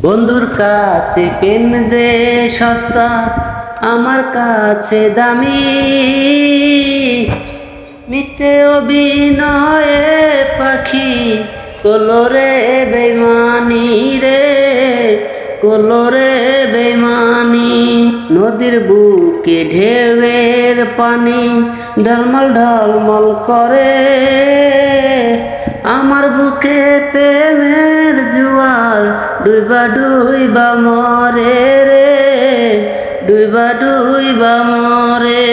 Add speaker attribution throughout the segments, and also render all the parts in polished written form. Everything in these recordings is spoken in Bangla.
Speaker 1: বন্ধুর কাছে পেন দে সস্তা, আমার কাছে দামি। মিথ্যে অভিনয়ে পাখি কলরে বেমানি রে, কলরে বেমানি। নদীর বুকে ঢেউয়ের পানি ঢলমল ঢলমল করে, আমার বুকে প্রেমের জোয়ার ডুইবা ডুইবা মরে রে, ডুইবা ডুইবা মরে।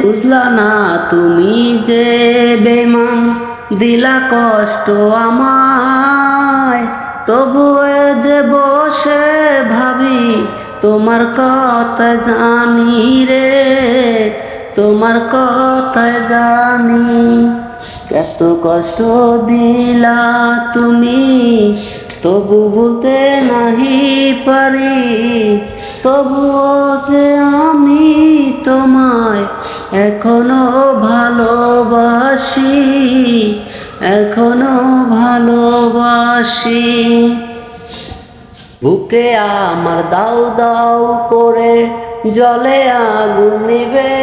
Speaker 1: বুঝলা না তুমি যে বেমান, দিলা কষ্ট আমায়, তবুও যে বসে ভাবি তোমার কথা জানি রে, তোমার কথা জানি। এত কষ্ট দিলা তুমি, তবু বলতে নাহি পারি, তবুও যে আমি তোমায় এখনো ভালোবাসি, এখনো ভালোবাসি। বুকে আমার দাউ দাউ করে জলে আগুন নিবে,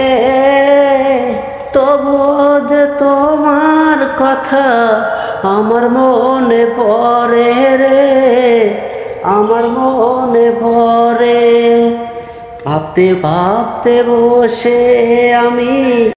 Speaker 1: তবুও যে তোমার কথা আমার মনে পড়ে রে, আমার মনে পড়ে। ভাবতে ভাবতে বসে আমি